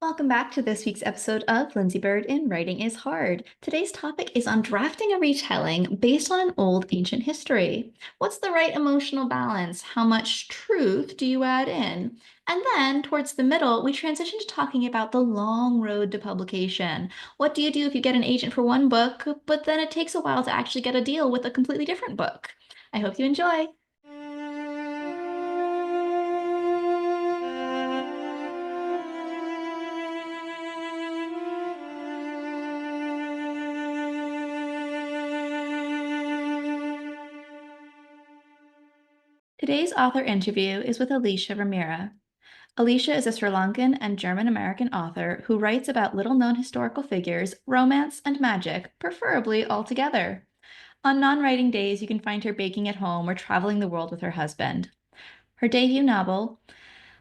Welcome back to this week's episode of Lindsey Byrd in Writing is Hard. Today's topic is on drafting a retelling based on an old ancient history. What's the right emotional balance? How much truth do you add in? And then, towards the middle, we transition to talking about the long road to publication. What do you do if you get an agent for one book, but then it takes a while to actually get a deal with a completely different book? I hope you enjoy. Today's author interview is with Alysha Rameera. Alysha is a Sri Lankan and German-American author who writes about little-known historical figures, romance, and magic, preferably all together. On non-writing days, you can find her baking at home or traveling the world with her husband. Her debut novel,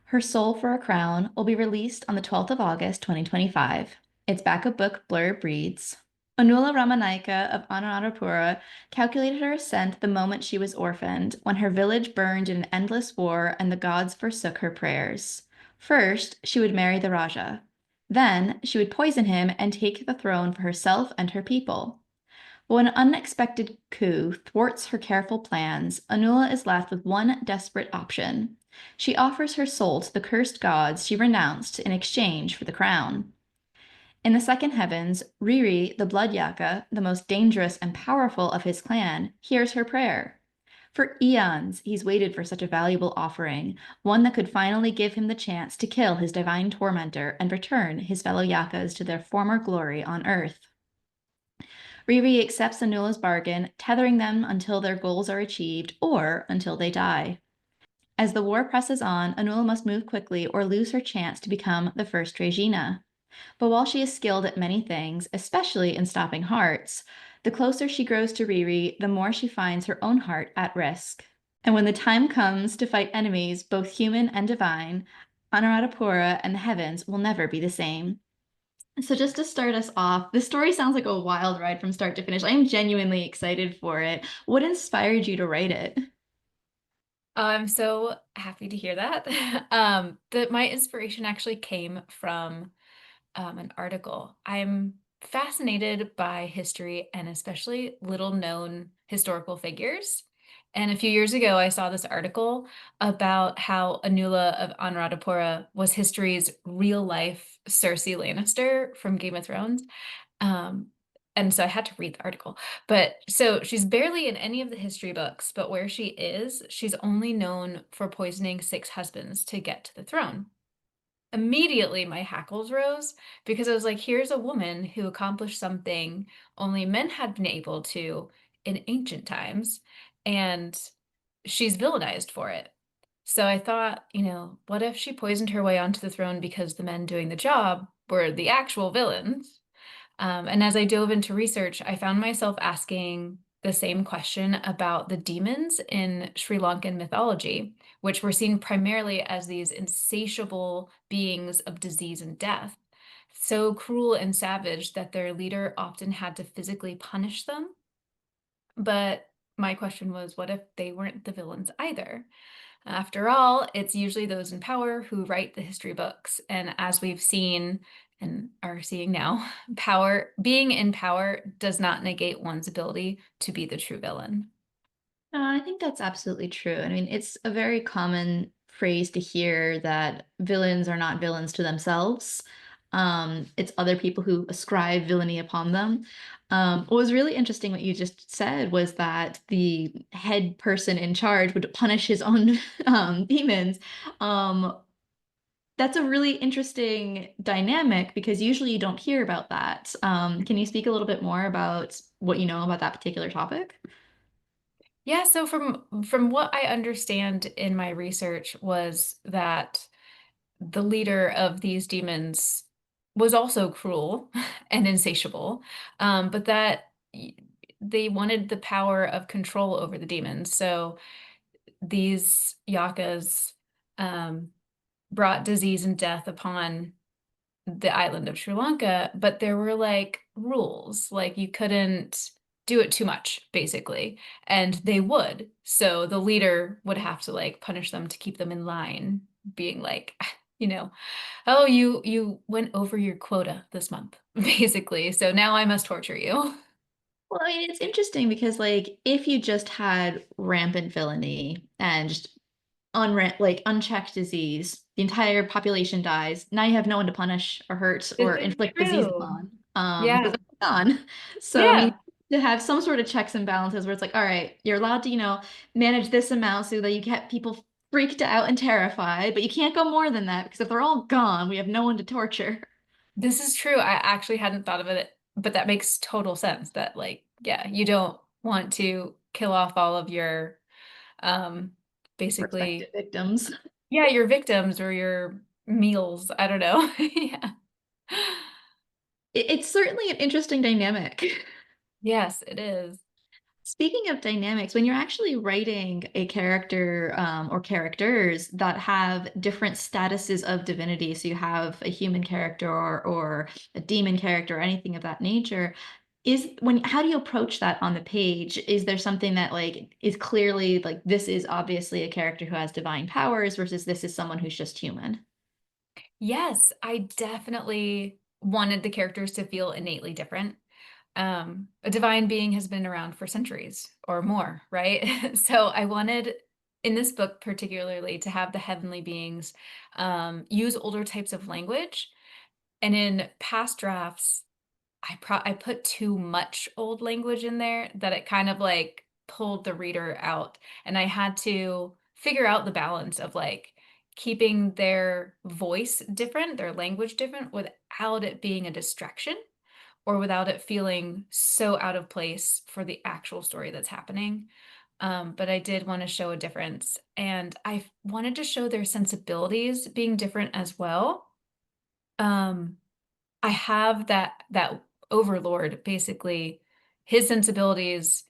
Her Soul for a Crown, will be released on the 12th of August, 2025. Its backup book blurb reads, Anula Ramanaika of Anuradhapura calculated her ascent the moment she was orphaned, when her village burned in an endless war and the gods forsook her prayers. First, she would marry the Raja. Then, she would poison him and take the throne for herself and her people. But when an unexpected coup thwarts her careful plans, Anula is left with one desperate option. She offers her soul to the cursed gods she renounced in exchange for the crown. In the second heavens, Riri, the Blood Yaka, the most dangerous and powerful of his clan, hears her prayer. For eons, he's waited for such a valuable offering, one that could finally give him the chance to kill his divine tormentor and return his fellow Yakas to their former glory on Earth. Riri accepts Anula's bargain, tethering them until their goals are achieved or until they die. As the war presses on, Anula must move quickly or lose her chance to become the first Regina. But while she is skilled at many things, especially in stopping hearts, the closer she grows to Riri, the more she finds her own heart at risk. And when the time comes to fight enemies, both human and divine, Anuradhapura and the heavens will never be the same. So just to start us off, this story sounds like a wild ride from start to finish. I am genuinely excited for it. What inspired you to write it? I'm so happy to hear that. That my inspiration actually came from an article. I'm fascinated by history and especially little known historical figures. And a few years ago, I saw this article about how Anula of Anuradhapura was history's real life Cersei Lannister from Game of Thrones. Um, and so I had to read the article. But so she's barely in any of the history books, but where she is, she's only known for poisoning six husbands to get to the throne. Immediately, my hackles rose because I was like, here's a woman who accomplished something only men had been able to in ancient times, and she's villainized for it. So I thought, what if she poisoned her way onto the throne because the men doing the job were the actual villains? And as I dove into research, I found myself asking the same question about the demons in Sri Lankan mythology, which were seen primarily as these insatiable beings of disease and death, so cruel and savage that their leader often had to physically punish them. But my question was, what if they weren't the villains either? After all, it's usually those in power who write the history books. And as we've seen and are seeing now, being in power does not negate one's ability to be the true villain. I think that's absolutely true. I mean, it's a very common phrase to hear that villains are not villains to themselves. It's other people who ascribe villainy upon them. What was really interesting, what you just said, was that the head person in charge would punish his own demons. Um, that's a really interesting dynamic because usually you don't hear about that. Can you speak a little bit more about what you know about that particular topic? Yeah, so from what I understand in my research was that the leader of these demons was also cruel and insatiable, but that they wanted the power of control over the demons. So these yakas um, brought disease and death upon the island of Sri Lanka, but there were like rules, like you couldn't do it too much, basically, and they would. So the leader would have to like punish them to keep them in line, being like, oh, you went over your quota this month, basically. So now I must torture you. Well, I mean, it's interesting because like if you just had rampant villainy and just like unchecked disease, the entire population dies. Now you have no one to punish or hurt This or is inflict disease true. upon, because Yeah. they're gone. So I mean, Yeah. to have some sort of checks and balances where it's like, all right, you're allowed to, manage this amount so that you get people freaked out and terrified, but you can't go more than that because if they're all gone, we have no one to torture. This is true. I actually hadn't thought of it, but that makes total sense that like, yeah, you don't want to kill off all of your um Prospective basically victims. yeah, your victims or your meals. I don't know. Yeah. It's certainly an interesting dynamic. Yes, it is. Speaking of dynamics, when you're actually writing a character or characters that have different statuses of divinity, so you have a human character or a demon character or anything of that nature, how do you approach that on the page? Is there something that like is clearly like this is obviously a character who has divine powers versus this is someone who's just human? Yes, I definitely wanted the characters to feel innately different. A divine being has been around for centuries or more, right? So I wanted in this book particularly to have the heavenly beings use older types of language. And in past drafts, I put too much old language in there that it kind of like pulled the reader out. And I had to figure out the balance of like keeping their voice different, their language different without it being a distraction or without it feeling so out of place for the actual story that's happening. But I did want to show a difference, and I wanted to show their sensibilities being different as well. Um, I have that overlord, basically, his sensibilities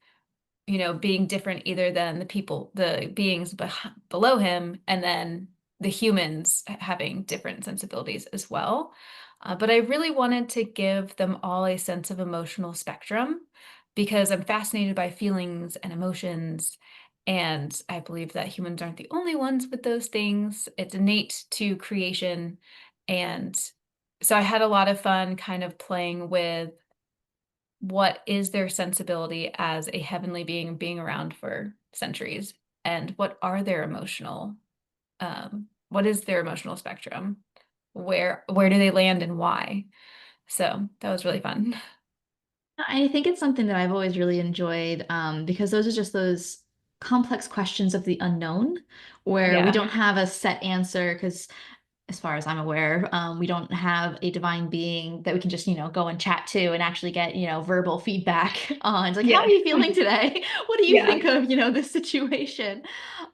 being different either than the beings below him, and then the humans having different sensibilities as well. But I really wanted to give them all a sense of emotional spectrum because I'm fascinated by feelings and emotions. And I believe that humans aren't the only ones with those things. It's innate to creation. And so I had a lot of fun kind of playing with what is their sensibility as a heavenly being around for centuries, and what is their emotional spectrum, where do they land and why. So that was really fun. I think it's something that I've always really enjoyed because those are just those complex questions of the unknown where we Yeah. don't have a set answer because as far as I'm aware, we don't have a divine being that we can just, go and chat to and actually get, verbal feedback on. It's like, how are Yeah. you feeling today? What do you Yeah. think of, this situation?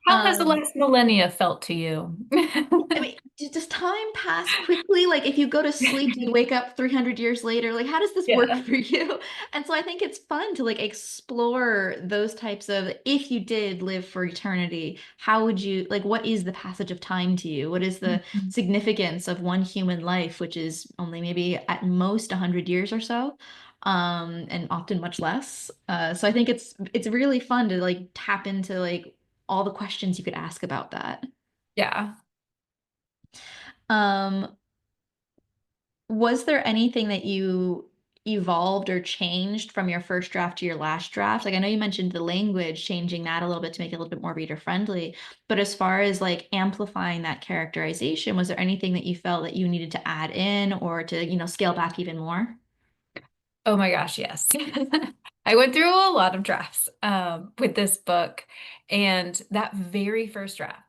How has the Um, last millennia felt to you? I mean, does time pass quickly? Like, if you go to sleep, do you wake up 300 years later? Like, how does this work Yeah. for you? And so I think it's fun to like explore those types of, if you did live for eternity, how would you, like, what is the passage of time to you? What is the Mhm. significance of one human life, which is only maybe at most 100 years or so? And often much less. So I think it's really fun to like tap into like all the questions you could ask about that. Yeah. Um, Was there anything that you evolved or changed from your first draft to your last draft? Like I know you mentioned the language, changing that a little bit to make it a little bit more reader friendly, but as far as like amplifying that characterization, was there anything that you felt that you needed to add in or to, scale back even more? Oh my gosh, yes. I went through a lot of drafts with this book, and that very first draft,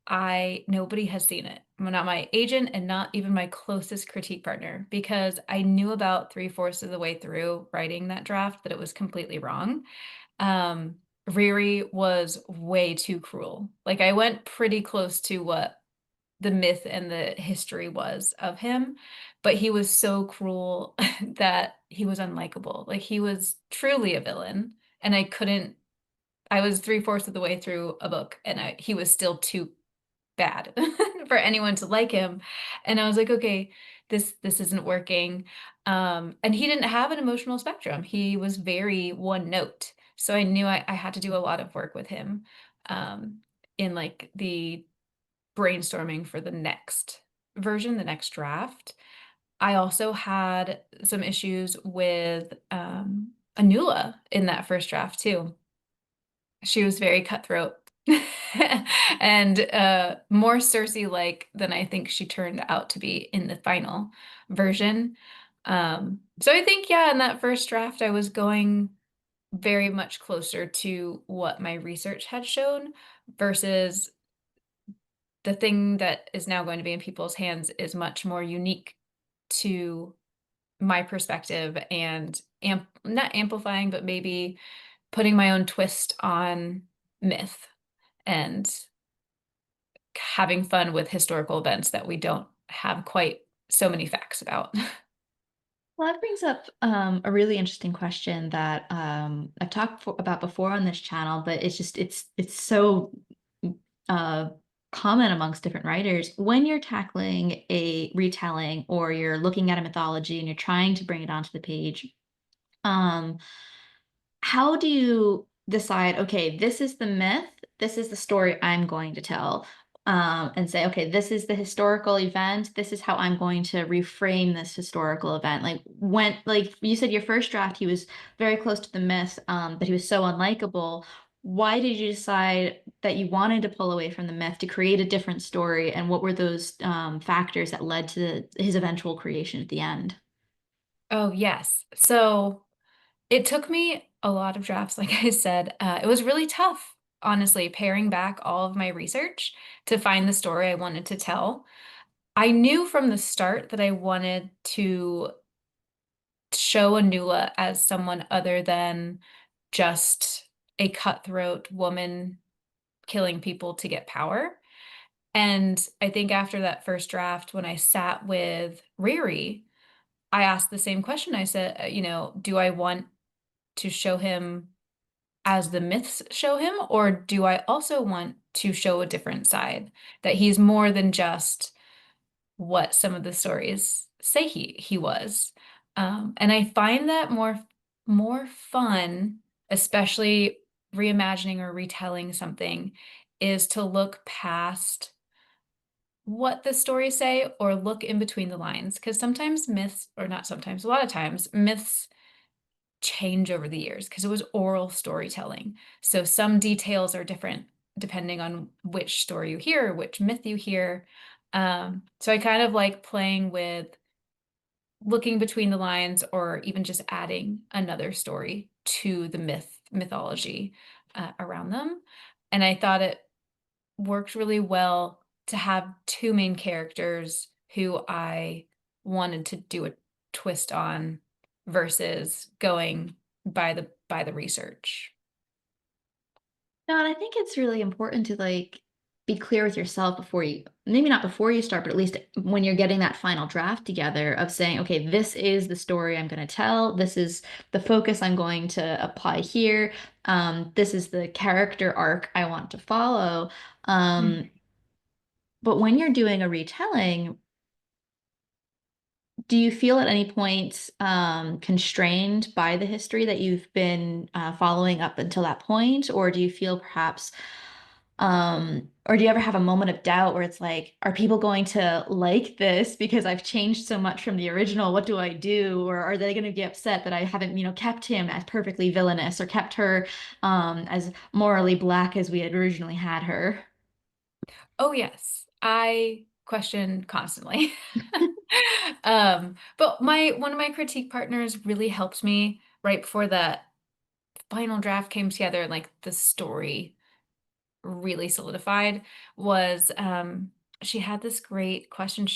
I nobody has seen it. Not my agent and not even my closest critique partner, because I knew about three-fourths of the way through writing that draft that it was completely wrong. Riri was way too cruel. Like I went pretty close to what the myth and the history was of him, but he was so cruel that he was unlikable. Like he was truly a villain, and I was three-fourths of the way through a book, and he was still too bad for anyone to like him. And I was like, okay, this isn't working. And he didn't have an emotional spectrum. He was very one note. So I knew I had to do a lot of work with him um, in like the brainstorming for the next version, the next draft, I also had some issues with Anula in that first draft too. She was very cutthroat and more Cersei-like than I think she turned out to be in the final version. So I think, yeah, in that first draft, I was going very much closer to what my research had shown versus the thing that is now going to be in people's hands is much more unique to my perspective and not amplifying, but maybe putting my own twist on myth and having fun with historical events that we don't have quite so many facts about. Well, that brings up a really interesting question that I've about before on this channel, but it's so uh, common amongst different writers. When you're tackling a retelling or you're looking at a mythology and you're trying to bring it onto the page, um, how do you decide, okay, this is the myth, this is the story I'm going to tell, and say, okay, this is the historical event, this is how I'm going to reframe this historical event. Like when, like you said, your first draft, he was very close to the myth, but he was so unlikable. Why did you decide that you wanted to pull away from the myth to create a different story, and what were those factors that led to his eventual creation at the end? Oh, yes. So it took me a lot of drafts, like I said. It was really tough, honestly, paring back all of my research to find the story I wanted to tell. I knew from the start that I wanted to show Anula as someone other than just a cutthroat woman killing people to get power. And I think after that first draft, when I sat with Riri, I asked the same question. I said, do I want to show him as the myths show him, or do I also want to show a different side? That he's more than just what some of the stories say he was. And I find that more fun, especially reimagining or retelling something, is to look past what the stories say or look in between the lines. Because sometimes myths, or not sometimes, a lot of times, myths change over the years because it was oral storytelling. So some details are different depending on which story you hear, which myth you hear. So I kind of like playing with looking between the lines or even just adding another story to the mythology around them. And I thought it worked really well to have two main characters who I wanted to do a twist on versus going by the research. No, and I think it's really important to like be clear with yourself before you, maybe not before you start, but at least when you're getting that final draft together of saying, okay, this is the story I'm going to tell. This is the focus I'm going to apply here. This is the character arc I want to follow. Mhm. Um, but when you're doing a retelling, do you feel at any point constrained by the history that you've been following up until that point? Or do you feel perhaps, or do you ever have a moment of doubt where it's like, are people going to like this because I've changed so much from the original? What do I do? Or are they going to be upset that I haven't, kept him as perfectly villainous or kept her as morally black as we had originally had her? Oh, yes. I question constantly. But my one of my critique partners really helped me right before the final draft came together and like the story really solidified was she had this great question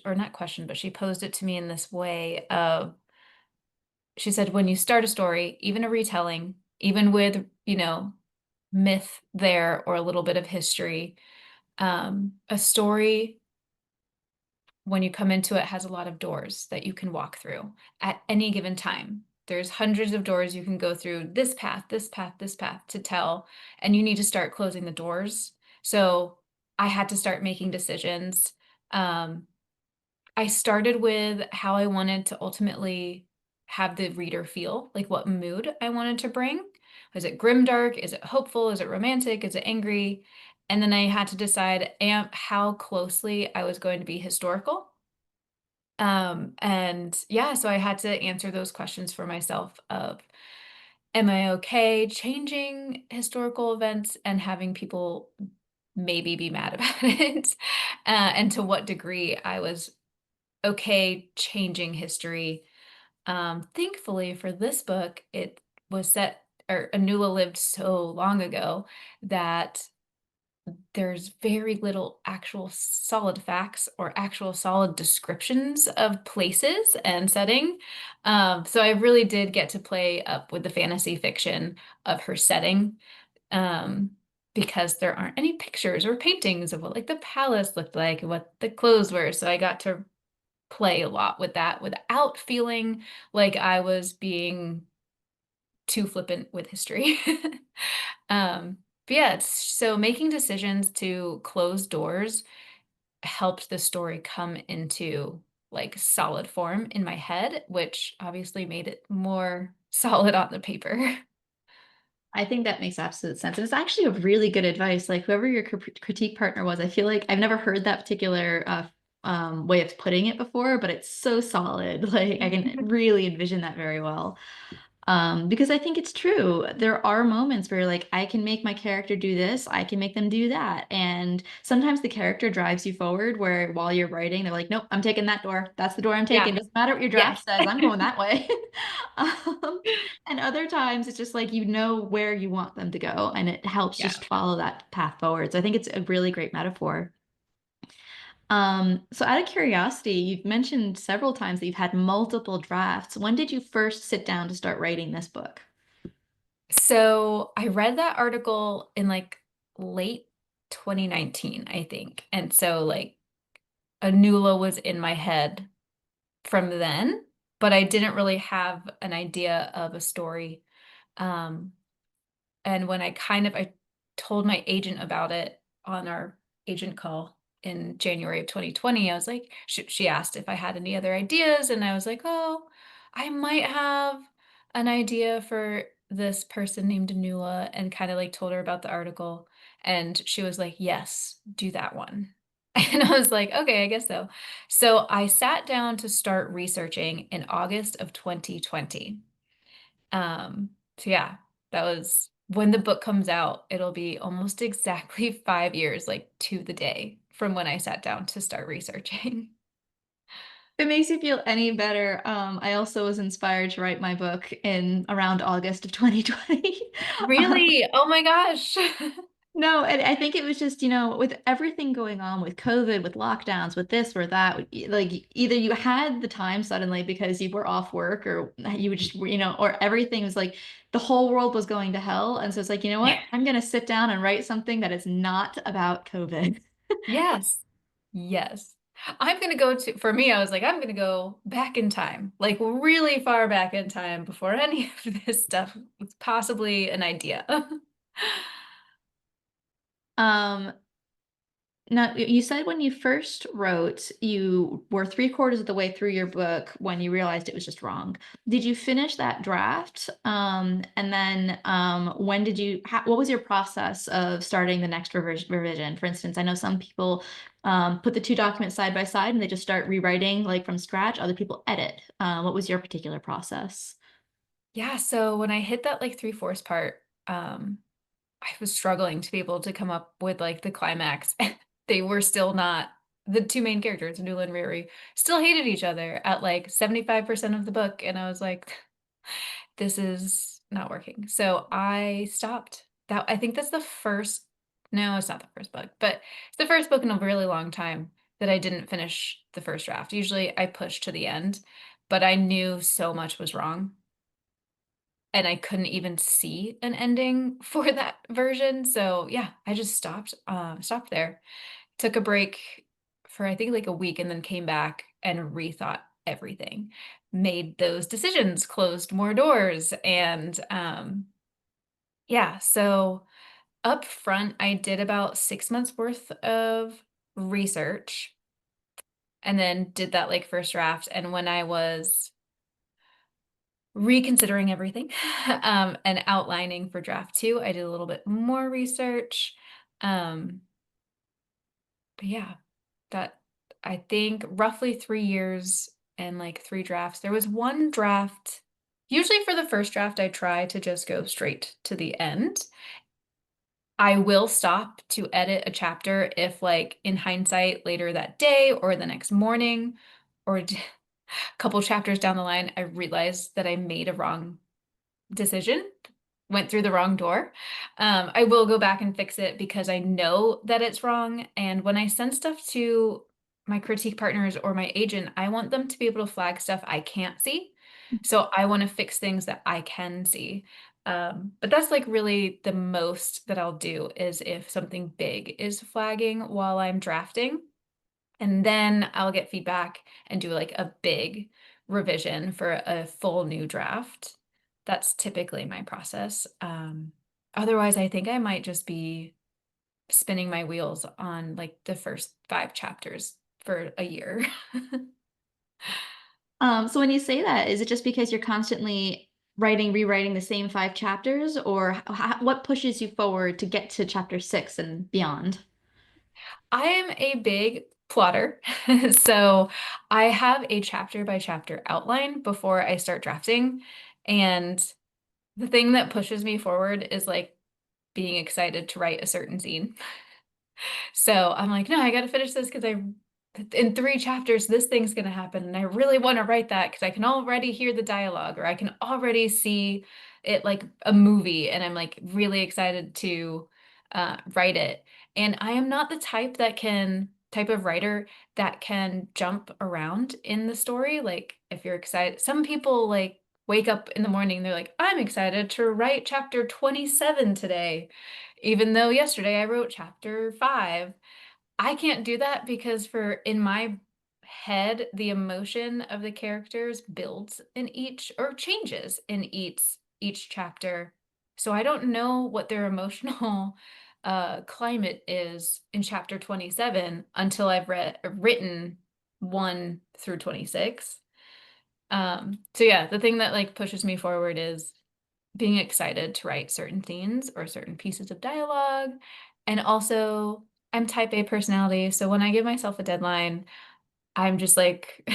or not question, but she posed it to me in this way of she said when you start a story, even a retelling, even with, myth there or a little bit of history, a story when you come into it has a lot of doors that you can walk through at any given time. There's hundreds of doors you can go through this path, this path, this path to tell, and you need to start closing the doors. So I had to start making decisions. Um, I started with how I wanted to ultimately have the reader feel, like what mood I wanted to bring. Is it grimdark? Is it hopeful? Is it romantic? Is it angry? And then I had to decide how closely I was going to be historical. And yeah, so I had to answer those questions for myself of, am I okay changing historical events and having people maybe be mad about it? And to what degree I was okay changing history. Thankfully for this book, it was set, or Anula lived so long ago that there's very little actual solid facts or actual solid descriptions of places and setting. So I really did get to play up with the fantasy fiction of her setting, um, because there aren't any pictures or paintings of what like the palace looked like and what the clothes were. So I got to play a lot with that without feeling like I was being too flippant with history. Um, but yeah, so making decisions to close doors helped the story come into like solid form in my head, which obviously made it more solid on the paper. I think that makes absolute sense. And it's actually a really good advice. Like whoever your critique partner was, I feel like I've never heard that particular way of putting it before, but it's so solid. Like I can really envision that very well. Because I think it's true. There are moments where like I can make my character do this, I can make them do that. And sometimes the character drives you forward where while you're writing, they're like, nope, I'm taking that door. That's the door I'm Yeah. taking. Doesn't matter what your Yes. draft says, I'm going that way. Um, and other times it's just like you know where you want them to go and it helps Yeah. just follow that path forward. So I think it's a really great metaphor. So out of curiosity, you've mentioned several times that you've had multiple drafts. When did you first sit down to start writing this book? So I read that article in like late 2019, I think. And so like Anula was in my head from then, but I didn't really have an idea of a story. Um, and when I told my agent about it on our agent call in January of 2020, I was like, she asked if I had any other ideas, and I was like, oh, I might have an idea for this person named Anula, and kind of like told her about the article. And she was like, yes, do that one. And I was like, okay, I guess so. So I sat down to start researching in August of 2020. Um, so yeah, that was when the book comes out, it'll be almost exactly 5 years, like to the day from when I sat down to start researching. If it makes you feel any better, I also was inspired to write my book in around August of 2020. Um, Really? Oh my gosh. no, and I think it was just, with everything going on with COVID, with lockdowns, with this or that, like either you had the time suddenly because you were off work or you would just, or everything was like the whole world was going to hell. And so it's like, you know what? I'm going to sit down and write something that is not about COVID. Yes. Yes. I'm gonna go to, for me, I was like, I'm gonna go back in time, like really far back in time before any of this stuff was possibly an idea. Um, Now, you said when you first wrote, you were three-quarters of the way through your book when you realized it was just wrong. Did you finish that draft? And then when did what was your process of starting the next revision? For instance, I know some people put the two documents side by side and they just start rewriting like from scratch. Other people edit. What was your particular process? Yeah, so when I hit that like three-fourths part, um, I was struggling to be able to come up with like the climax. They were still not, the two main characters, Nula and Riri, still hated each other at like 75% of the book. And I was like, this is not working. So I stopped. That, I think that's the first, no, it's not the first book, but it's the first book in a really long time that I didn't finish the first draft. Usually I push to the end, but I knew so much was wrong and I couldn't even see an ending for that version. So yeah, I just stopped there. Took a break for I think like a week and then came back and rethought everything. Made those decisions, closed more doors and yeah, so up front I did about 6 months worth of research and then did that like first draft and when I was reconsidering everything and outlining for draft two. I did a little bit more research. Um, but yeah, that I think roughly 3 years and like three drafts. There was one draft. Usually for the first draft, I try to just go straight to the end. I will stop to edit a chapter if, like, in hindsight, later that day or the next morning or a couple chapters down the line, I realized that I made a wrong decision, went through the wrong door. I will go back and fix it because I know that it's wrong. And when I send stuff to my critique partners or my agent, I want them to be able to flag stuff I can't see. So I want to fix things that I can see. But that's like really the most that I'll do is if something big is flagging while I'm drafting. And then I'll get feedback and do like a big revision for a full new draft. That's typically my process. Otherwise, I think I might just be spinning my wheels on like the first 5 chapters for a year. So when you say that, is it just because you're constantly writing, rewriting the same 5 chapters, or what pushes you forward to get to chapter 6 and beyond? I am a big plotter. So I have a chapter by chapter outline before I start drafting. And the thing that pushes me forward is like being excited to write a certain scene. So I'm like, no, I got to finish this because in 3 chapters, this thing's going to happen. And I really want to write that because I can already hear the dialogue or I can already see it like a movie. And I'm like really excited to write it. And I am not the type of writer that can jump around in the story. Like if you're excited, some people like wake up in the morning, they're like, I'm excited to write chapter 27 today even though yesterday I wrote chapter 5. I can't do that because for in my head, the emotion of the characters builds in each or changes in each chapter. So I don't know what their emotional climate is in chapter 27 until I've written 1 through 26. So yeah, the thing that like pushes me forward is being excited to write certain scenes or certain pieces of dialogue. And also, I'm type A personality. So when I give myself a deadline, I'm just like,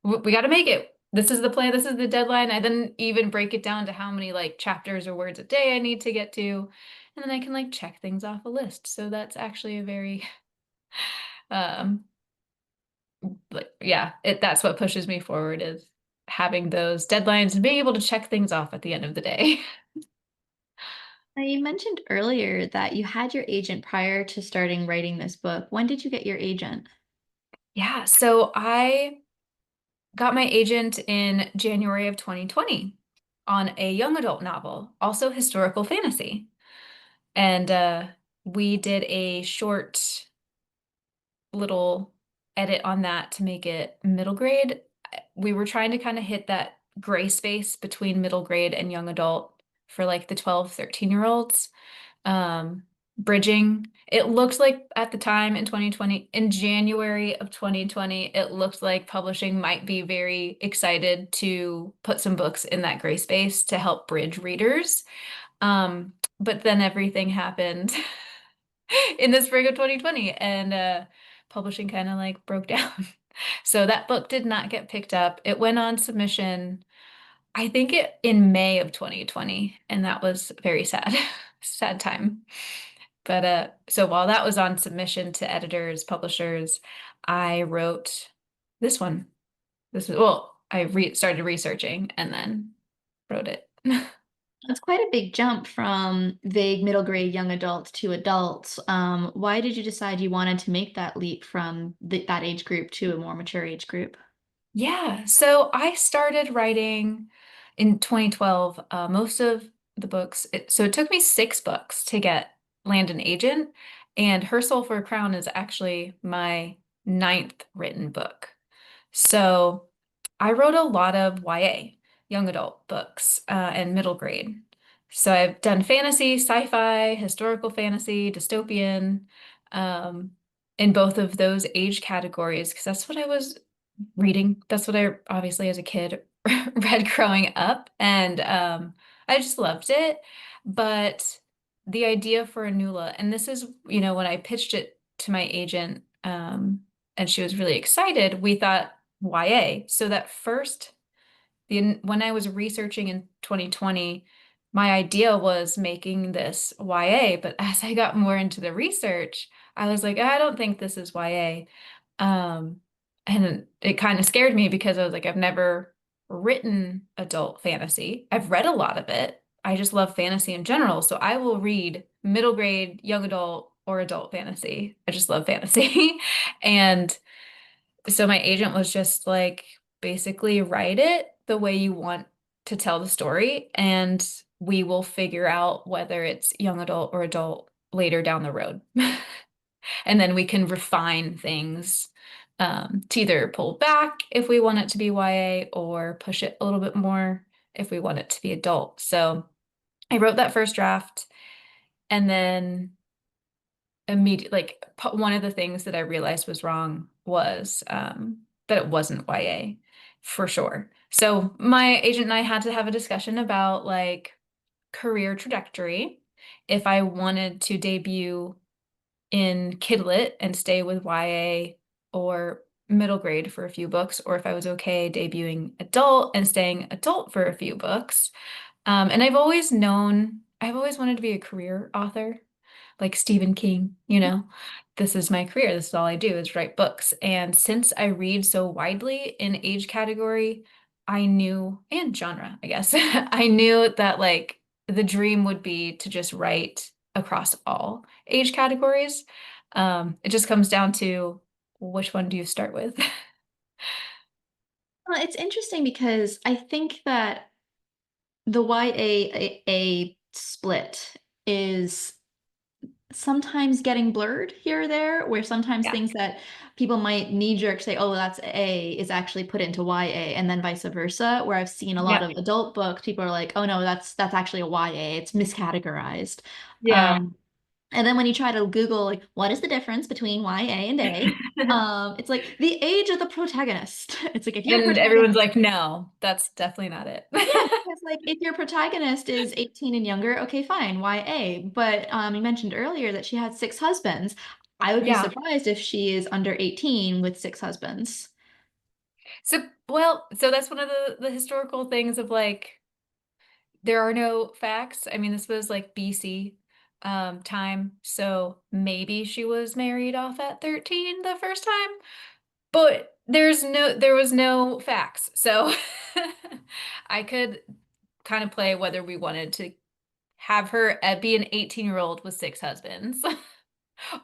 we got to make it. This is the plan. This is the deadline. I then even break it down to how many like chapters or words a day I need to get to. And then I can like check things off a list. So that's actually a very, um, like, yeah, that's what pushes me forward is having those deadlines and being able to check things off at the end of the day. Now, you mentioned earlier that you had your agent prior to starting writing this book. When did you get your agent? Yeah, so I got my agent in January of 2020 on a young adult novel, also historical fantasy. And we did a short little edit on that to make it middle grade. We were trying to kind of hit that gray space between middle grade and young adult for like the 12, 13-year-olds. um, Bridging. It looked like at the time in 2020, in January of 2020, it looked like publishing might be very excited to put some books in that gray space to help bridge readers. But then everything happened in the spring of 2020 and publishing kind of like broke down. So that book did not get picked up. It went on submission, I think it in May of 2020, and that was very sad. Sad time. But so while that was on submission to editors, publishers, I wrote this one. This was well, I re started researching and then wrote it. It's quite a big jump from vague middle grade young adults to adults. Why did you decide you wanted to make that leap from that age group to a more mature age group? Yeah, so I started writing in 2012. Most of the books, so it took me 6 books to get land an agent, and Her Soul for a Crown is actually my ninth written book. So I wrote a lot of YA, young adult books, and middle grade. So I've done fantasy, sci-fi, historical fantasy, dystopian, um, in both of those age categories, because that's what I was reading. That's what I obviously as a kid read growing up, and I just loved it. But the idea for a Nula, and this is, when I pitched it to my agent, and she was really excited, we thought YA. So that first, when I was researching in 2020, my idea was making this YA, but as I got more into the research, I was like, I don't think this is YA. Um, and it kind of scared me because I was like, I've never written adult fantasy. I've read a lot of it. I just love fantasy in general. So I will read middle grade, young adult, or adult fantasy. I just love fantasy. And so my agent was just like, basically write it the way you want to tell the story, and we will figure out whether it's young adult or adult later down the road. And then we can refine things, to either pull back if we want it to be YA or push it a little bit more if we want it to be adult. So I wrote that first draft, and then immediately, like, one of the things that I realized was wrong was, that it wasn't YA for sure. So my agent and I had to have a discussion about like career trajectory. If I wanted to debut in Kidlit and stay with YA or middle grade for a few books, or if I was okay debuting adult and staying adult for a few books. And I've always wanted to be a career author, like Stephen King, this is my career. This is all I do is write books. And since I read so widely in age category, I knew, and genre, I guess, I knew that like the dream would be to just write across all age categories. It just comes down to which one do you start with? Well, it's interesting because I think that the YAA split is sometimes getting blurred here or there, where sometimes Yeah. things that people might knee-jerk say, oh, that's A, is actually put into YA, and then vice versa, where I've seen a lot Yeah. of adult books, people are like, oh no, that's actually a YA, it's miscategorized. Yeah. Um, and then when you try to Google, like, what is the difference between YA and A? It's like the age of the protagonist. It's like if your And everyone's protagonist like, no, that's definitely not it. yeah, because like if your protagonist is 18 and younger, okay, fine, YA. But you mentioned earlier that she had six husbands. I would be Yeah. surprised if she is under 18 with six husbands. So that's one of the historical things of like, there are no facts. I mean, this was like BC time, so maybe she was married off at 13 the first time, but there was no facts. So I could kind of play whether we wanted to have her be an 18-year-old with six husbands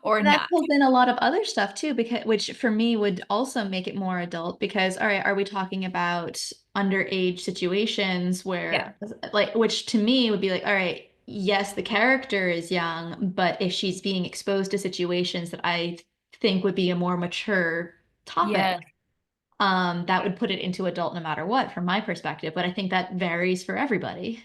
or That not. pulls in a lot of other stuff too, because which for me would also make it more adult because all right, are we talking about underage situations Yeah. where like which to me would be like, all right, yes, the character is young, but if she's being exposed to situations that I think would be a more mature topic, Yeah. that would put it into adult no matter what, from my perspective. But I think that varies for everybody.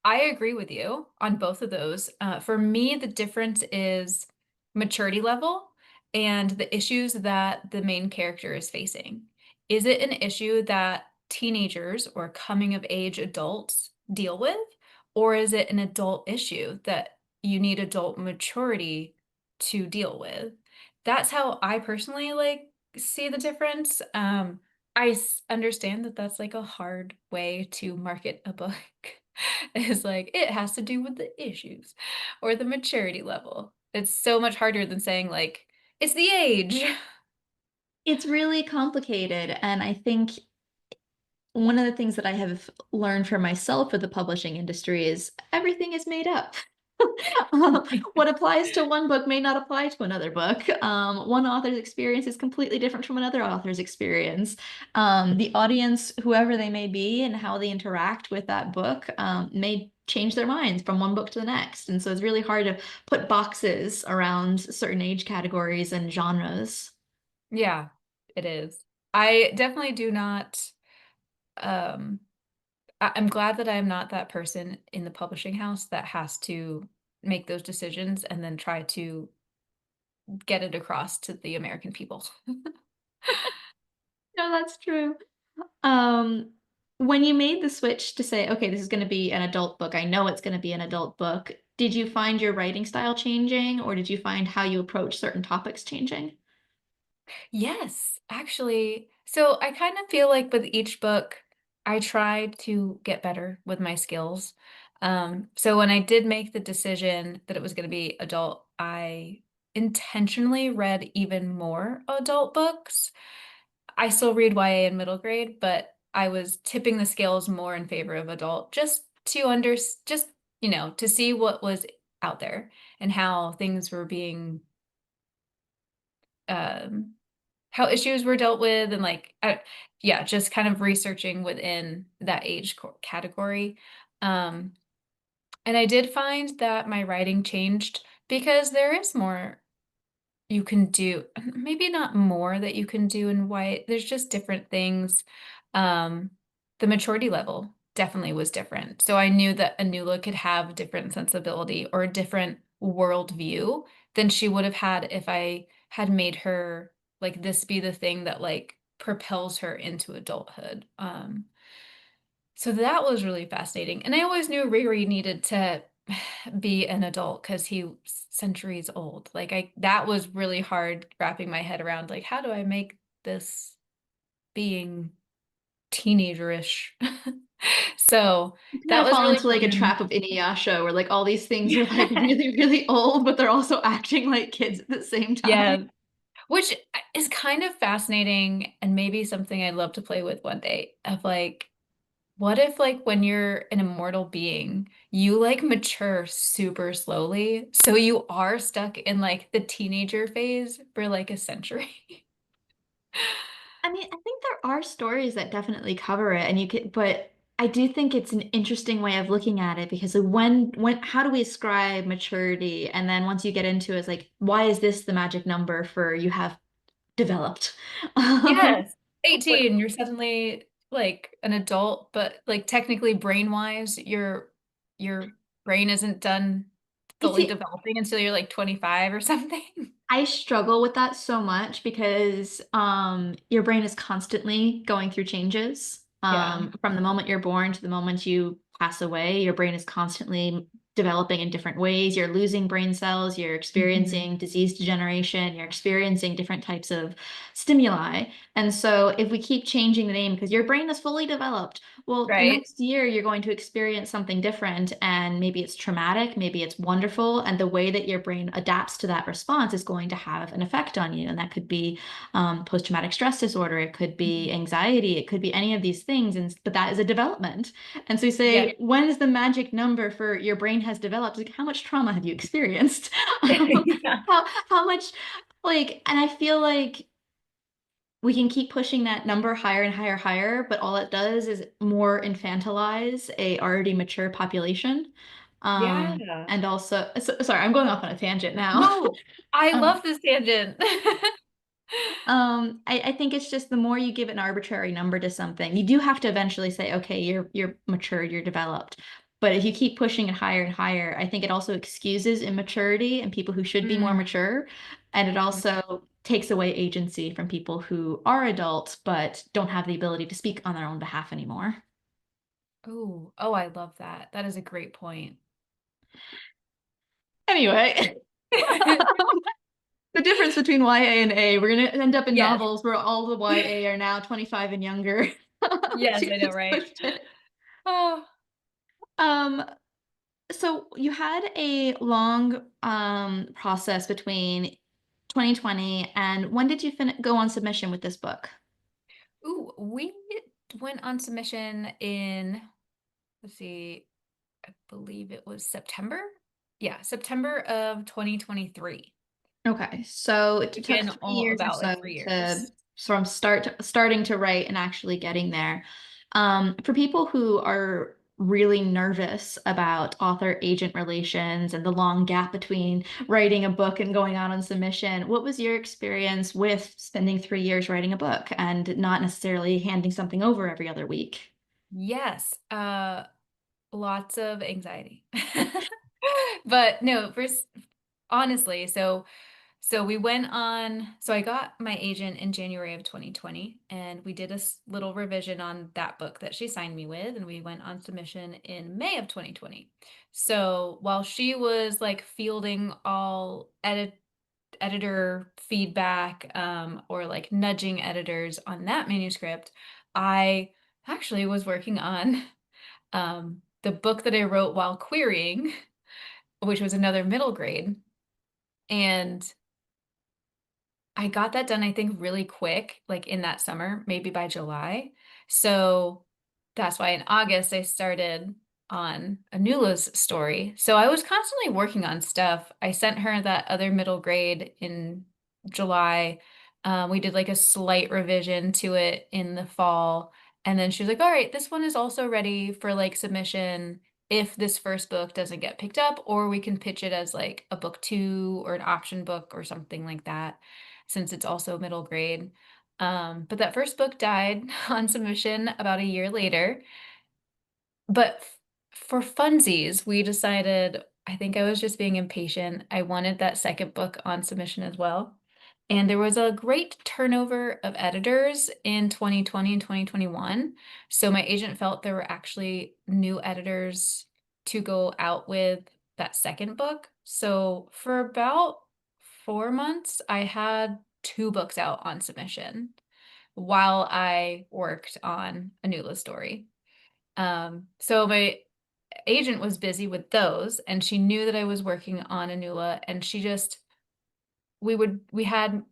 I agree with you on both of those. For me, the difference is maturity level and the issues that the main character is facing. Is it an issue that teenagers or coming of age adults deal with? Or is it an adult issue that you need adult maturity to deal with? That's how I personally like see the difference. Understand that that's like a hard way to market a book. It's like it has to do with the issues or the maturity level. It's so much harder than saying like it's the age. It's really complicated, and I think one of the things that I have learned for myself with the publishing industry is everything is made up. What applies to one book may not apply to another book. One author's experience is completely different from another author's experience. The audience, whoever they may be, and how they interact with that book, may change their minds from one book to the next. And so it's really hard to put boxes around certain age categories and genres. Yeah, it is. I definitely do not um I'm glad that I'm not that person in the publishing house that has to make those decisions and then try to get it across to the American people. No, that's true. Um, when you made the switch to say, okay, this is going to be an adult book, I know it's going to be an adult book. Did you find your writing style changing, or did you find how you approach certain topics changing? Yes, actually. So I kind of feel like with each book, I tried to get better with my skills. So when I did make the decision that it was going to be adult, I intentionally read even more adult books. I still read YA in middle grade, but I was tipping the scales more in favor of adult just to just, to see what was out there and how things were being um how issues were dealt with and yeah, just kind of researching within that category. Um, and I did find that my writing changed because there is more you can do, maybe not more that you can do in white. There's just different things. Um, the maturity level definitely was different. So I knew that Anula could have different sensibility or a different worldview than she would have had if I had made her like this be the thing that like propels her into adulthood. So that was really fascinating. And I always knew Riri needed to be an adult because he was centuries old. Like that was really hard wrapping my head around. Like, how do I make this being teenagerish? So You kind that of was fall really into like a fun. trap of Inuyasha where like all these things are like really, really old, but they're also acting like kids at the same time. Yeah, which is kind of fascinating and maybe something I'd love to play with one day of like, what if like when you're an immortal being, you like mature super slowly, so you are stuck in like the teenager phase for like a century? I mean, I think there are stories that definitely cover it, and you could, but I do think it's an interesting way of looking at it because like how do we ascribe maturity? And then once you get into it, it's like, why is this the magic number for you have developed? Yes. What 18, you're suddenly like an adult, but like technically brain-wise, your brain isn't done you fully see, developing until you're like 25 or something. I struggle with that so much because your brain is constantly going through changes. Yeah. From the moment you're born to the moment you pass away, your brain is constantly developing in different ways. You're losing brain cells, you're Mhm. experiencing disease degeneration, you're experiencing different types of stimuli. And so if we keep changing the name because your brain is fully developed, well, the Right. next year you're going to experience something different, and maybe it's traumatic, maybe it's wonderful, and the way that your brain adapts to that response is going to have an effect on you. And that could be post-traumatic stress disorder, it could be Mhm. anxiety, it could be any of these things, and but that is a development. And so you Yeah. say, when is the magic number for your brain has developed? Like, how much trauma have you experienced? Yeah. How much like, and I feel like we can keep pushing that number higher and higher, higher, but all it does is more infantilize a already mature population. Yeah. And also, sorry, I'm going off on a tangent now. No, I Um, love this tangent. I think it's just the more you give an arbitrary number to something, you do have to eventually say, okay, you're mature, you're developed. But if you keep pushing it higher and higher, I think it also excuses immaturity and people who should be more Mm. mature. And it also takes away agency from people who are adults but don't have the ability to speak on their own behalf anymore. Oh, oh, I love that. That is a great point. Anyway, the difference between YA and A, we're going to end up in Yes. novels where all the YA are now 25 and younger. Yes, I know, It's right? pushed it. Oh. Um, So you had a long process between 2020 and when did you go on submission with this book? Ooh, we went on submission in, let's see, I believe it was September. Yeah, September of 2023. Okay, so it took Again, 3 years or about so like 3 years. to from starting to write and actually getting there. For people who are really nervous about author-agent relations and the long gap between writing a book and going out on submission, what was your experience with spending 3 years writing a book and not necessarily handing something over every other week? Yes, lots of anxiety. But no, honestly, so So we went on, so I got my agent in January of 2020, and we did a little revision on that book that she signed me with, and we went on submission in May of 2020. So while she was like fielding all editor feedback, or like nudging editors on that manuscript, I actually was working on the book that I wrote while querying, which was another middle grade. And I got that done, I think, really quick, like in that summer, maybe by July. So that's why in August I started on Anula's story. So I was constantly working on stuff. I sent her that other middle grade in July. We did like a slight revision to it in the fall. And then she was like, all right, this one is also ready for like submission if this first book doesn't get picked up, or we can pitch it as like a book two or an option book or something like that, since it's also middle grade. But that first book died on submission about a year later. But for funsies, we decided, I think I was just being impatient. I wanted that second book on submission as well. And there was a great turnover of editors in 2020 and 2021. So my agent felt there were actually new editors to go out with that second book. So for about 4 months, I had two books out on submission while I worked on Anula's story. So my agent was busy with those, and she knew that I was working on Anula, and she just we had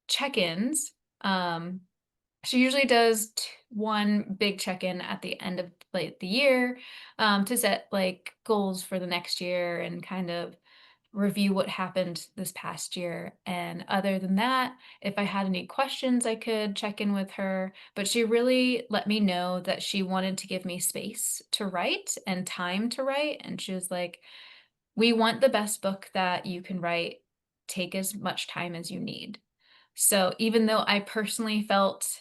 check-ins. She usually does one big check-in at the end of like the year, to set like goals for the next year and kind of review what happened this past year. And other than that, if I had any questions, I could check in with her. But she really let me know that she wanted to give me space to write and time to write. And she was like, we want the best book that you can write. Take as much time as you need. So even though I personally felt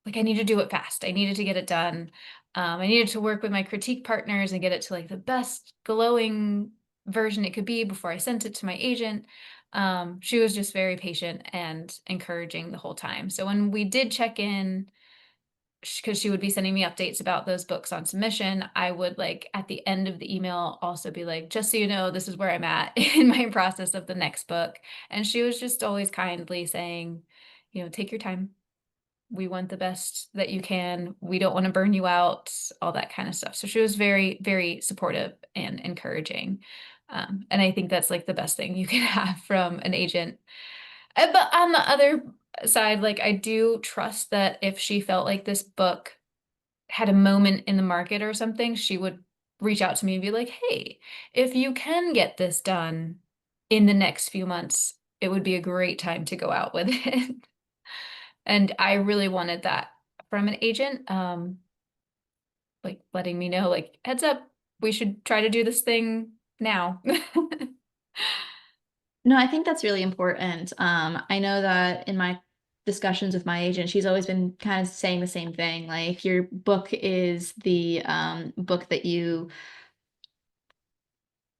like I needed to do it fast, I needed to get it done. I needed to work with my critique partners and get it to like the best glowing version it could be before I sent it to my agent. She was just very patient and encouraging the whole time. So when we did check in, because she would be sending me updates about those books on submission, I would like at the end of the email also be like, just so you know, this is where I'm at in my process of the next book. And she was just always kindly saying, take your time. We want the best that you can. We don't want to burn you out, all that kind of stuff. So she was very, very supportive and encouraging. And I think that's like the best thing you can have from an agent. But on the other side, like I do trust that if she felt like this book had a moment in the market or something, she would reach out to me and be like, hey, if you can get this done in the next few months, it would be a great time to go out with it. And I really wanted that from an agent, like letting me know, like, heads up, we should try to do this thing now. No, I think that's really important. I know that in my discussions with my agent, she's always been kind of saying the same thing. Like your book is the book that you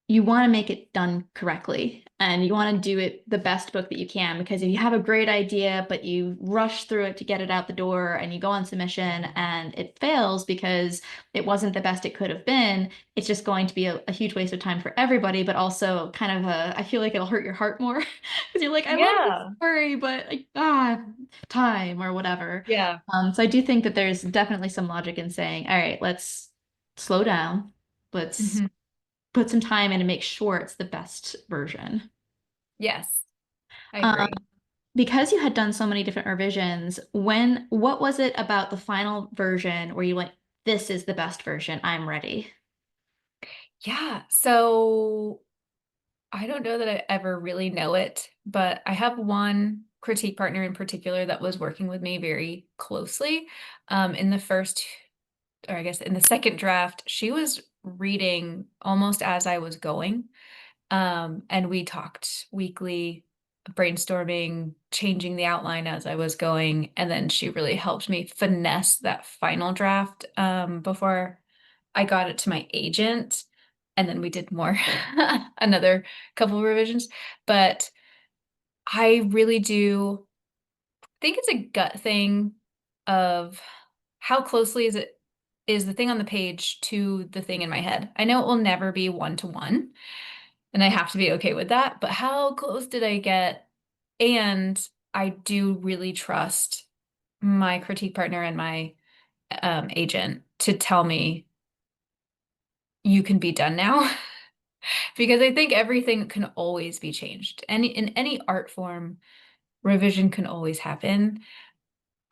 want to make it done correctly and you want to do it the best book that you can, because if you have a great idea but you rush through it to get it out the door and you go on submission and it fails because it wasn't the best it could have been, it's just going to be a huge waste of time for everybody, but also kind of I feel like it'll hurt your heart more because you're like, I love this Yeah. story, but like, time or whatever. Yeah. So I do think that there's definitely some logic in saying, all right, let's slow down. Let's Mhm. put some time in and make sure it's the best version. Yes, I Um, agree. because you had done so many different revisions, what was it about the final version where you went, this is the best version, I'm ready? Yeah. So I don't know that I ever really know it, but I have one critique partner in particular that was working with me very closely. In the first, or I guess in the second draft, she was reading almost as I was going. And we talked weekly, brainstorming, changing the outline as I was going. And then she really helped me finesse that final draft, before I got it to my agent. And then we did more, another couple of revisions. But I really do think it's a gut thing of how closely is the thing on the page to the thing in my head. I know it will never be one to one, and I have to be okay with that, but how close did I get? And I do really trust my critique partner and my agent to tell me you can be done now. Because I think everything can always be changed. In any art form, revision can always happen.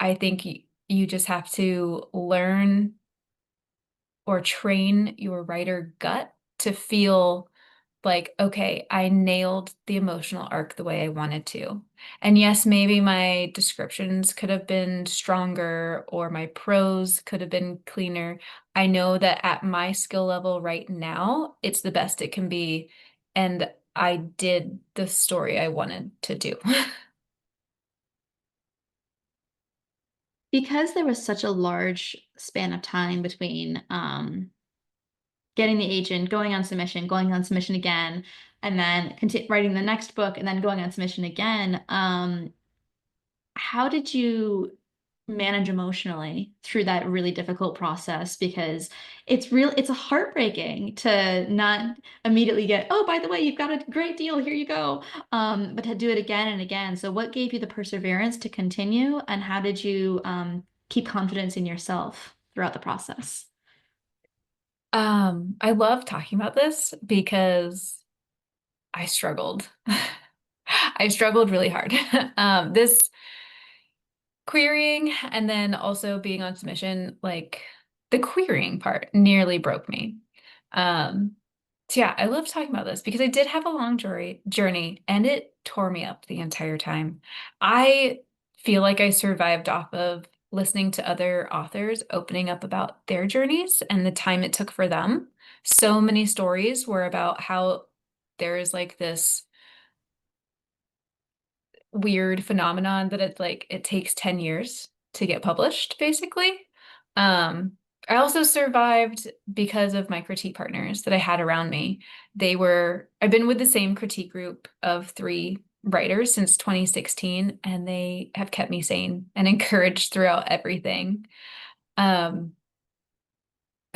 I think you just have to learn or train your writer gut to feel like, okay, I nailed the emotional arc the way I wanted to. And yes, maybe my descriptions could have been stronger or my prose could have been cleaner. I know that at my skill level right now, it's the best it can be. And I did the story I wanted to do. Because there was such a large span of time between getting the agent, going on submission again, and then writing the next book, and then going on submission again. How did you manage emotionally through that really difficult process? Because it's a heartbreaking to not immediately get, oh, by the way, you've got a great deal, here you go. But to do it again and again. So what gave you the perseverance to continue, and how did you keep confidence in yourself throughout the process? I love talking about this because I struggled. I struggled really hard. This querying and then also being on submission, like the querying part nearly broke me. Um, so yeah, I love talking about this because I did have a long journey and it tore me up the entire time. I feel like I survived off of listening to other authors opening up about their journeys and the time it took for them. So many stories were about how there is like this weird phenomenon that it's like it takes 10 years to get published, basically. Um, I also survived because of my critique partners that I had around me. I've been with the same critique group of three writers since 2016, and they have kept me sane and encouraged throughout everything. Um,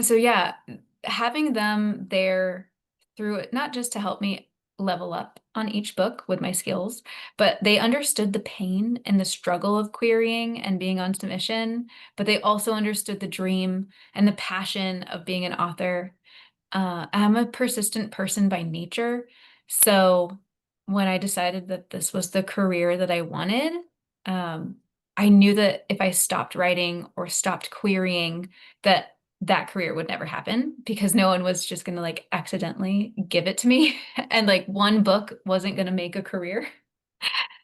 so yeah, having them there through it, not just to help me level up on each book with my skills, but they understood the pain and the struggle of querying and being on submission, but they also understood the dream and the passion of being an author. I'm a persistent person by nature. So when I decided that this was the career that I wanted, um, I knew that if I stopped writing or stopped querying, that career would never happen because no one was just going to like accidentally give it to me. And like one book wasn't going to make a career.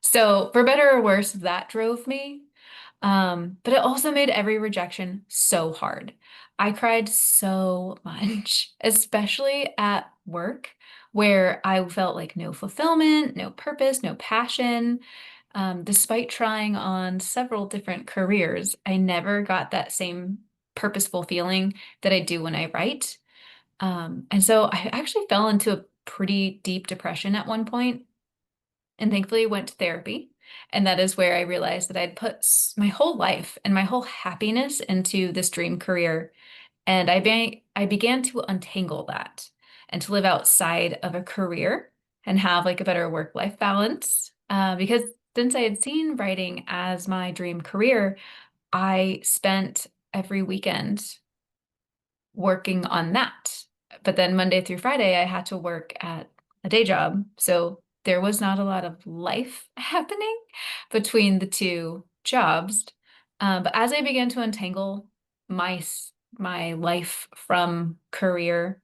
So for better or worse, that drove me. But it also made every rejection so hard. I cried so much, especially at work, where I felt like no fulfillment, no purpose, no passion. Despite trying on several different careers, I never got that same purposeful feeling that I do when I write. And so I actually fell into a pretty deep depression at one point and thankfully went to therapy. And that is where I realized that I'd put my whole life and my whole happiness into this dream career. And I began to untangle that and to live outside of a career and have like a better work-life balance. Because since I had seen writing as my dream career, I spent every weekend working on that. But then Monday through Friday, I had to work at a day job. So there was not a lot of life happening between the two jobs. But as I began to untangle my life from career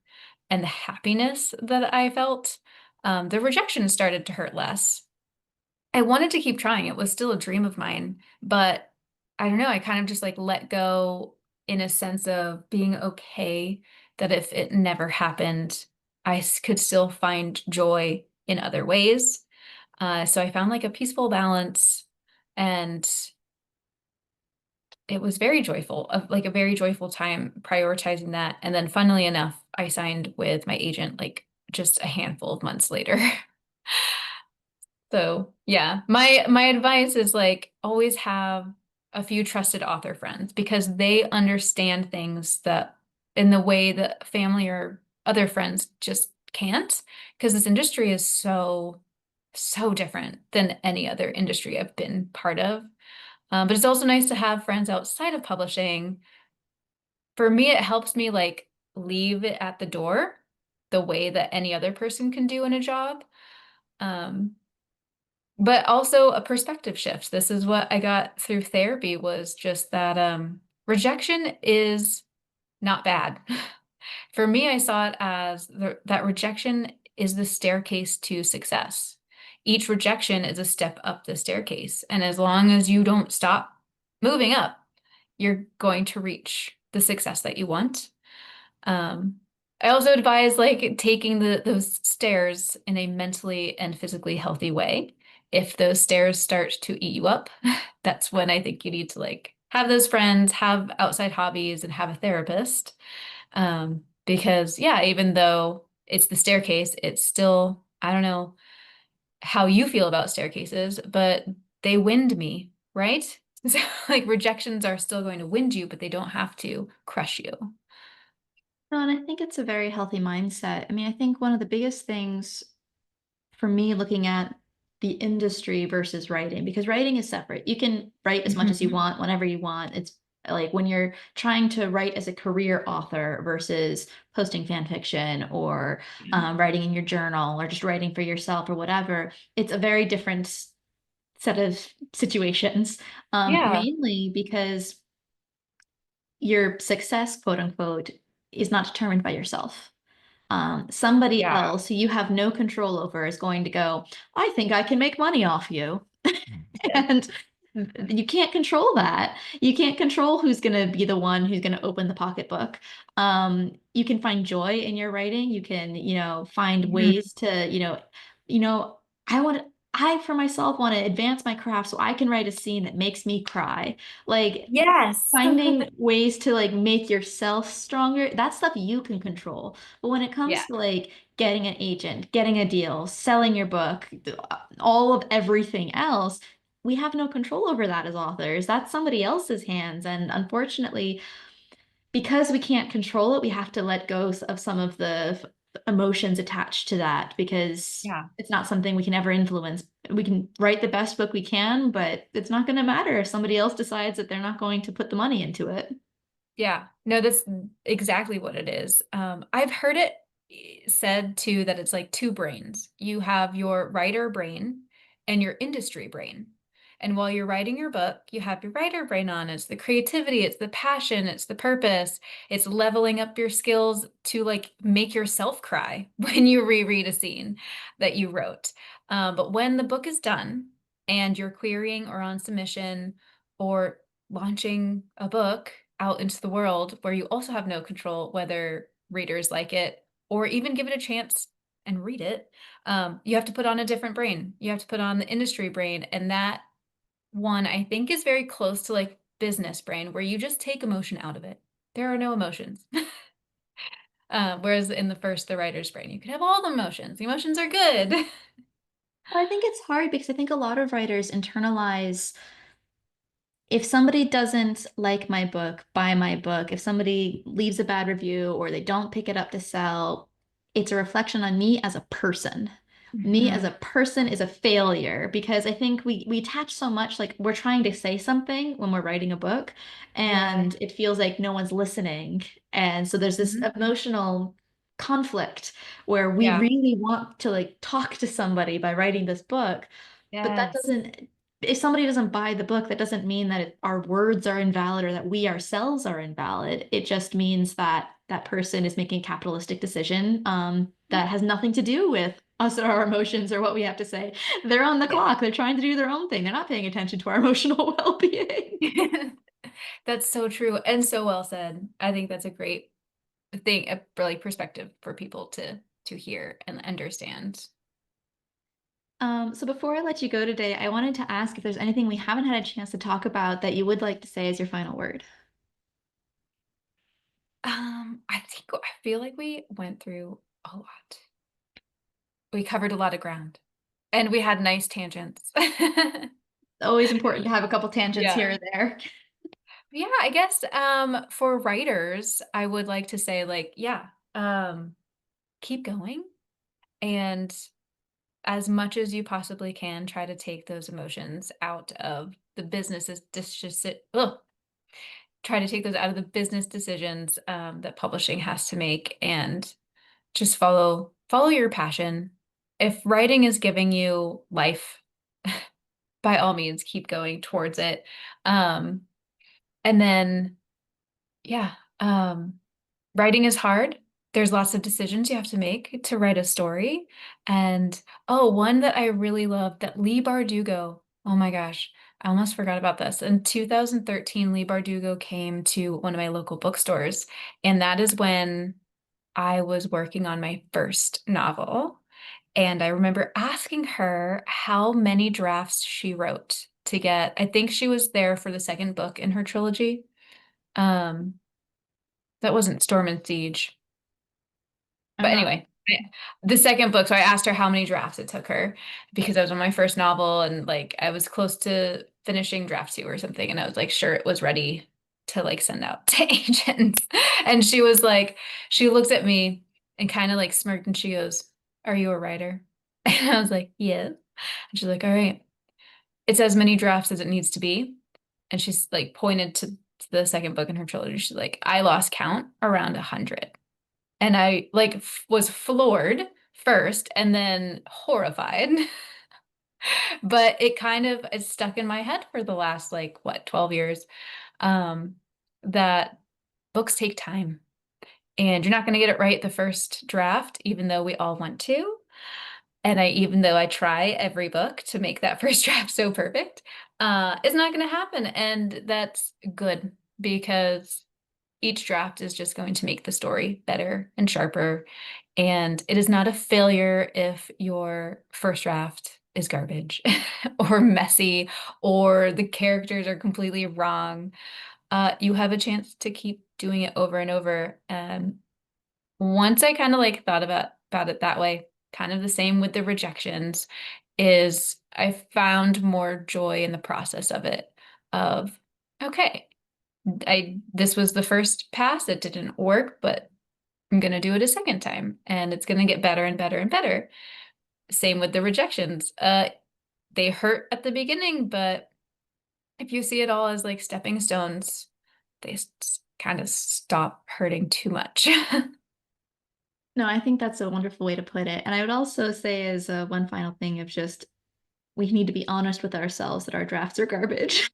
and the happiness that I felt, the rejection started to hurt less. I wanted to keep trying. It was still a dream of mine, but I don't know, I kind of just like let go in a sense of being okay that if it never happened, could still find joy in other ways. So I found like a peaceful balance and it was very joyful, like a very joyful time prioritizing that. And then funnily enough, I signed with my agent like just a handful of months later. So yeah, my advice is like always have a few trusted author friends because they understand things that in the way that family or other friends just can't, because this industry is so different than any other industry I've been part of. But it's also nice to have friends outside of publishing. For me, it helps me like leave it at the door the way that any other person can do in a job. Um, but also a perspective shift. This is what I got through therapy was just that rejection is not bad. For me, I saw it as that rejection is the staircase to success. Each rejection is a step up the staircase. And as long as you don't stop moving up, you're going to reach the success that you want. Um, I also advise like taking those stairs in a mentally and physically healthy way. If those stairs start to eat you up, that's when I think you need to like have those friends, have outside hobbies, and have a therapist. Because yeah, even though it's the staircase, it's still, I don't know how you feel about staircases, but they wind me, right? So like rejections are still going to wind you, but they don't have to crush you. No, and I think it's a very healthy mindset. I mean, I think one of the biggest things for me looking at the industry versus writing, because writing is separate. You can write as much as you Mhm. want, whenever you want. It's like when you're trying to write as a career author versus posting fan fiction or writing in your journal or just writing for yourself or whatever, it's a very different set of situations, Yeah. mainly because your success, quote unquote, is not determined by yourself. Somebody Yeah. else who you have no control over is going to go, I think I can make money off you. Yes. And you can't control that. You can't control who's going to be the one who's going to open the pocketbook. You can find joy in your writing. You can, find Mhm. ways to, you know, I want to, I for myself want to advance my craft so I can write a scene that makes me cry. Like Yes. finding ways to like make yourself stronger, that's stuff you can control. But when it Yeah. comes to like getting an agent, getting a deal, selling your book, all of everything else, we have no control over that as authors. That's somebody else's hands. And unfortunately, because we can't control it, we have to let go of some of the emotions attached to that because Yeah. it's not something we can ever influence. We can write the best book we can, but it's not going to matter if somebody else decides that they're not going to put the money into it. Yeah. No, that's exactly what it is. I've heard it said too that it's like two brains. You have your writer brain and your industry brain. And while you're writing your book, you have your writer brain on. It's the creativity, it's the passion, it's the purpose, it's leveling up your skills to like make yourself cry when you reread a scene that you wrote. But when the book is done and you're querying or on submission or launching a book out into the world where you also have no control whether readers like it or even give it a chance and read it, you have to put on a different brain. You have to put on the industry brain. And that one, I think, is very close to like business brain, where you just take emotion out of it. There are no emotions. Whereas in the first, the writer's brain, you can have all the emotions. The emotions are good. I think it's hard because I think a lot of writers internalize if somebody doesn't like my book, buy my book, if somebody leaves a bad review or they don't pick it up to sell, it's a reflection on me as a person. Me as Mhm. a person is a failure because I think we attach so much, like we're trying to say something when we're writing a book, Yeah. and it feels like no one's listening. And so there's this Mhm. emotional conflict where we Yeah. really want to like talk to somebody by writing this book, but that Yes. doesn't, if somebody doesn't buy the book, that doesn't mean that our words are invalid or that we ourselves are invalid. It just means that that person is making a capitalistic decision that has nothing to do with us or our emotions or what we have to say. They're on the clock. They're trying to do their own thing. They're not paying attention to our emotional well-being. Yeah. That's so true and so well said. I think that's a great thing, a really perspective for people to hear and understand. So before I let you go today, I wanted to ask if there's anything we haven't had a chance to talk about that you would like to say as your final word. I feel like we went through a lot. We covered a lot of ground. And we had nice tangents. Always important to have a couple tangents here Yeah. or there. Yeah, I guess for writers, I would like to say like, yeah, um keep going and as much as you possibly can try to take those emotions out of the businesses just try to take those out of the business decisions that publishing has to make and just follow your passion. If writing is giving you life, by all means keep going towards it. Um and then yeah, writing is hard. There's lots of decisions you have to make to write a story. And oh, one that I really love that Lee Bardugo. Oh my gosh, I almost forgot about this. In 2013, Lee Bardugo came to one of my local bookstores, and that is when I was working on my first novel. And I remember asking her how many drafts she wrote to get, I think she was there for the second book in her trilogy. Um, that wasn't Storm and Siege. I'm But not. anyway, the second book, so I asked her how many drafts it took her because I was on my first novel and like I was close to finishing draft two or something, and I was like sure it was ready to like send out to agents. And she was like, she looks at me and kind of like smirked and she goes, "Are you a writer?" And I was like, "Yes." And she's like, "All right, it's as many drafts as it needs to be." And she's like pointed to the second book in her trilogy. She's like, "I lost count around 100." And I like was floored first and then horrified. But it kind of it's stuck in my head for the last like what, 12 years. Um, that books take time and you're not going to get it right the first draft, even though we all want to. And even though I try every book to make that first draft so perfect, it's not going to happen. And that's good because each draft is just going to make the story better and sharper. And it is not a failure if your first draft is garbage or messy or the characters are completely wrong. You have a chance to keep doing it over and over. And once I kind of like thought about it that way, kind of the same with the rejections, is I found more joy in the process of it. Of okay, I this was the first pass. It didn't work, but I'm gonna do it a second time, and it's gonna get better and better and better. Same with the rejections. They hurt at the beginning, but if you see it all as like stepping stones, they kind of stop hurting too much. No, I think that's a wonderful way to put it. And I would also say, as one final thing, of just we need to be honest with ourselves that our drafts are garbage.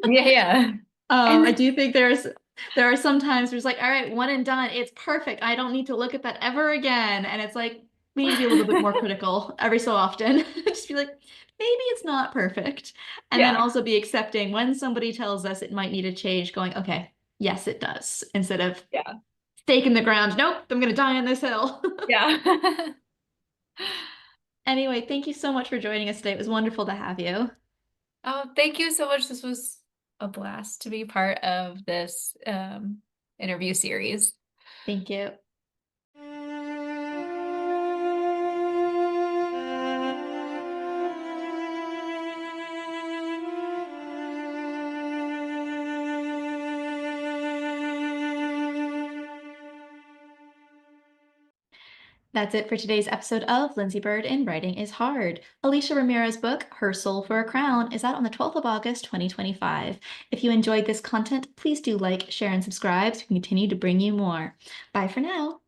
Yeah, yeah. I And do think there are some times where it's like, all right, one and done, it's perfect. I don't need to look at that ever again. And it's like we need to be a little bit more critical every so often. Just be like, maybe it's not perfect. And then yeah, also be accepting when somebody tells us it might need a change, going, okay, yes, it does, instead of yeah, stake in the ground. Nope, I'm gonna die on this hill. yeah. Anyway, thank you so much for joining us today. It was wonderful to have you. Oh, thank you so much. This was a blast to be part of this interview series. Thank you. That's it for today's episode of Lindsey Byrd in Writing is Hard. Alysha Rameera's book, Her Soul for a Crown, is out on the 12th of August, 2025. If you enjoyed this content, please do like, share, and subscribe so we can continue to bring you more. Bye for now.